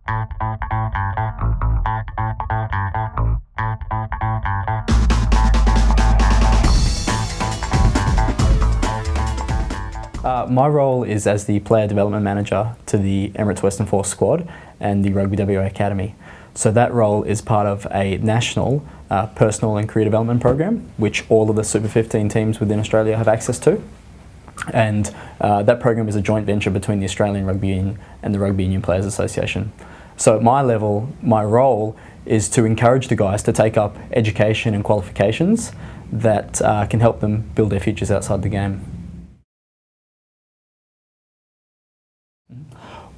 My role is as the player development manager to the Emirates Western Force squad and the RugbyWA Academy. So that role is part of a national personal and career development program, which all of the Super 15 teams within Australia have access to. And that program is a joint venture between the Australian Rugby Union and the Rugby Union Players Association. So at my level, my role is to encourage the guys to take up education and qualifications that can help them build their futures outside the game.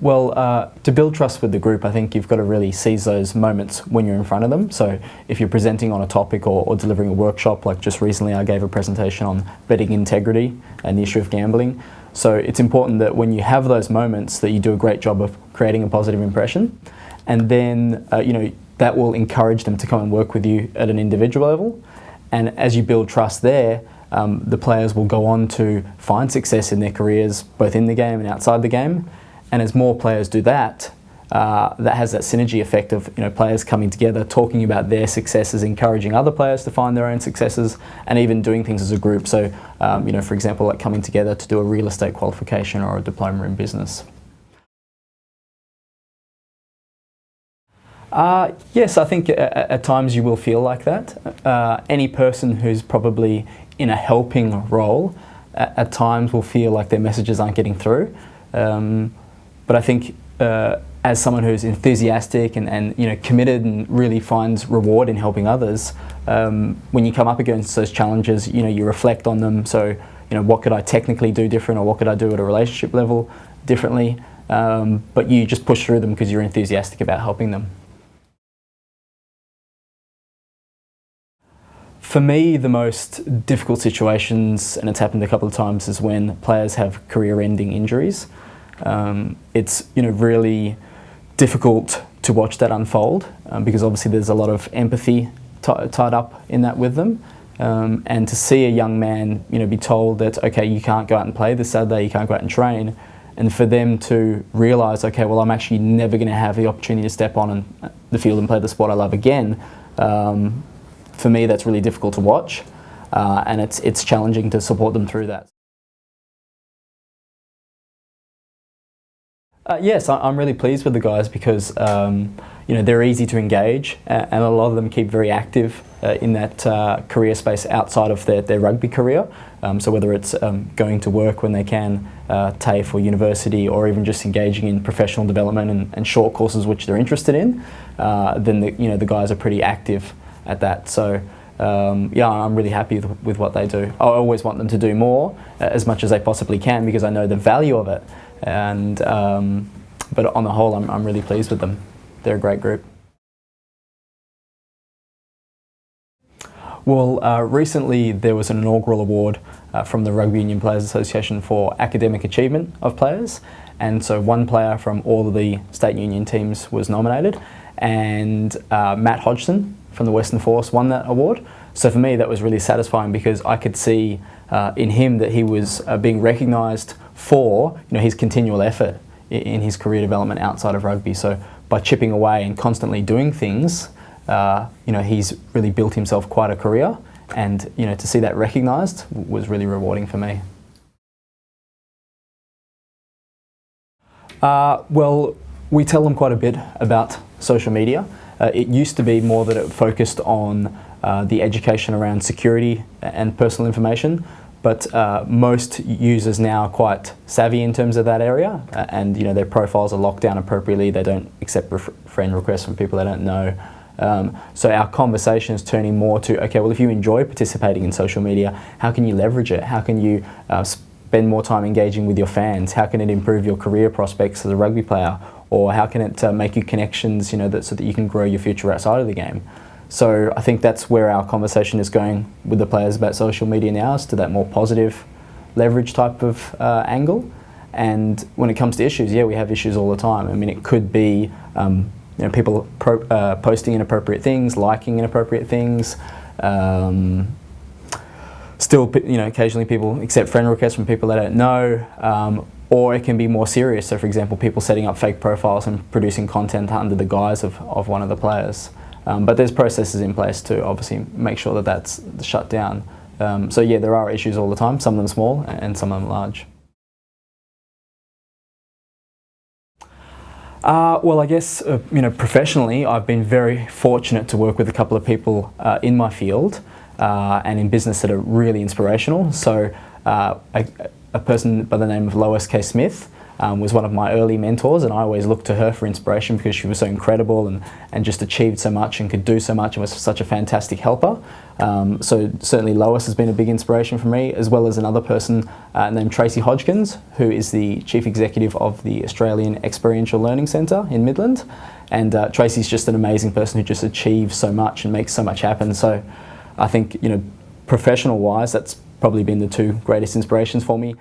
Well, to build trust with the group, I think you've got to really seize those moments when you're in front of them. So if you're presenting on a topic or delivering a workshop, like just recently I gave a presentation on betting integrity and the issue of gambling. So it's important that when you have those moments that you do a great job of creating a positive impression, and then that will encourage them to come and work with you at an individual level. And as you build trust there, the players will go on to find success in their careers, both in the game and outside the game. And as more players do that, that has that synergy effect of players coming together, talking about their successes, encouraging other players to find their own successes, and even doing things as a group. So, for example, like coming together to do a real estate qualification or a diploma in business. Yes, I think at times you will feel like that. Any person who's probably in a helping role at times will feel like their messages aren't getting through. But I think as someone who's enthusiastic and committed and really finds reward in helping others, when you come up against those challenges, you reflect on them. So, what could I technically do different, or what could I do at a relationship level differently? But you just push through them because you're enthusiastic about helping them. For me, the most difficult situations, and it's happened a couple of times, is when players have career-ending injuries. It's really difficult to watch that unfold because obviously there's a lot of empathy tied up in that with them. And to see a young man be told that, okay, you can't go out and play this Saturday, you can't go out and train, and for them to realise, okay, well, I'm actually never going to have the opportunity to step on the field and play the sport I love again. For me, that's really difficult to watch, and it's challenging to support them through that. Yes, I'm really pleased with the guys because they're easy to engage, and a lot of them keep very active in that career space outside of their rugby career. So whether it's going to work when they can, TAFE or university, or even just engaging in professional development and short courses which they're interested in, then the guys are pretty active at that. So I'm really happy with what they do. I always want them to do more, as much as they possibly can, because I know the value of it. And but on the whole, I'm really pleased with them. They're a great group. Well, recently there was an inaugural award from the Rugby Union Players Association for academic achievement of players, and so one player from all of the state union teams was nominated, and Matt Hodgson from the Western Force won that award. So for me, that was really satisfying because I could see in him that he was being recognised for his continual effort in his career development outside of rugby. So by chipping away and constantly doing things, he's really built himself quite a career, and to see that recognised was really rewarding for me. Well, we tell them quite a bit about social media. It used to be more that it focused on the education around security and personal information, but most users now are quite savvy in terms of that area, and their profiles are locked down appropriately. They don't accept friend requests from people they don't know. So our conversation is turning more to, okay, well, if you enjoy participating in social media, how can you leverage it? How can you spend more time engaging with your fans? How can it improve your career prospects as a rugby player? Or how can it make you connections, so that you can grow your future outside of the game? So I think that's where our conversation is going with the players about social media now, is to that more positive leverage type of angle. And when it comes to issues, yeah, we have issues all the time. I mean, it could be people posting inappropriate things, liking inappropriate things. Still, occasionally people accept friend requests from people they don't know. or it can be more serious. So for example, people setting up fake profiles and producing content under the guise of one of the players. But there's processes in place to obviously make sure that that's shut down. So yeah, there are issues all the time, some of them small and some of them large. Well, I guess, professionally, I've been very fortunate to work with a couple of people in my field and in business that are really inspirational. So a person by the name of Lois K. Smith was one of my early mentors, and I always looked to her for inspiration because she was so incredible and just achieved so much and could do so much and was such a fantastic helper. So certainly Lois has been a big inspiration for me, as well as another person named Tracy Hodgkins, who is the Chief Executive of the Australian Experiential Learning Centre in Midland. And Tracy's just an amazing person who just achieves so much and makes so much happen. So I think, professional-wise, that's probably been the two greatest inspirations for me.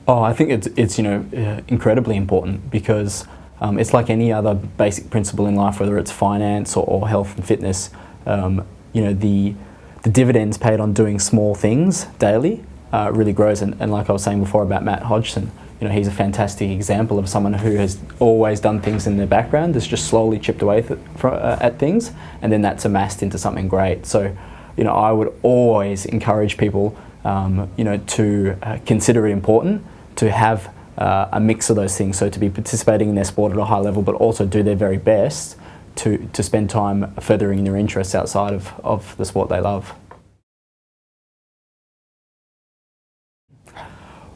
Oh, I think it's incredibly important because it's like any other basic principle in life, whether it's finance or health and fitness. The dividends paid on doing small things daily really grows. And like I was saying before about Matt Hodgson, he's a fantastic example of someone who has always done things in the background, has just slowly chipped away at things, and then that's amassed into something great. So, I would always encourage people, to consider it important to have a mix of those things. So to be participating in their sport at a high level, but also do their very best to spend time furthering their interests outside of the sport they love.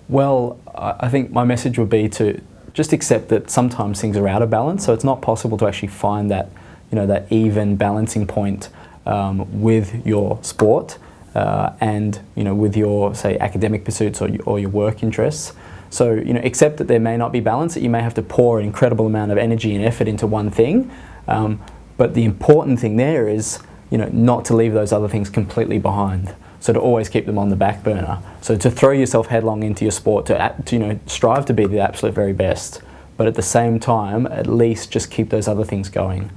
Well, I think my message would be to just accept that sometimes things are out of balance. So it's not possible to actually find that, that even balancing point with your sport and with your, say, academic pursuits or your work interests. So accept that there may not be balance, that you may have to pour an incredible amount of energy and effort into one thing, but the important thing there is not to leave those other things completely behind. So to always keep them on the back burner. So to throw yourself headlong into your sport, to strive to be the absolute very best, but at the same time, at least just keep those other things going,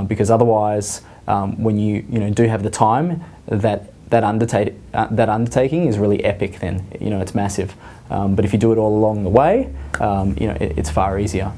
because otherwise, when you do have the time, that undertaking is really epic. Then it's massive. But if you do it all along the way, it's far easier.